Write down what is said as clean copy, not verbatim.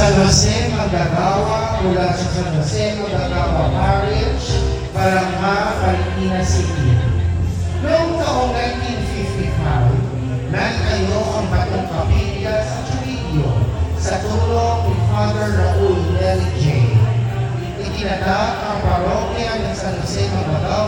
San Jose Magagawa mula sa San Jose Magagawa Parish, Balangha, Valentina City. Noong taong 1955, nagtayo ang Batong Kapilya sa Chorrillo sa tulong ni Father Raul Nelly J. Itinatag ang parokya ng San Jose Magagawa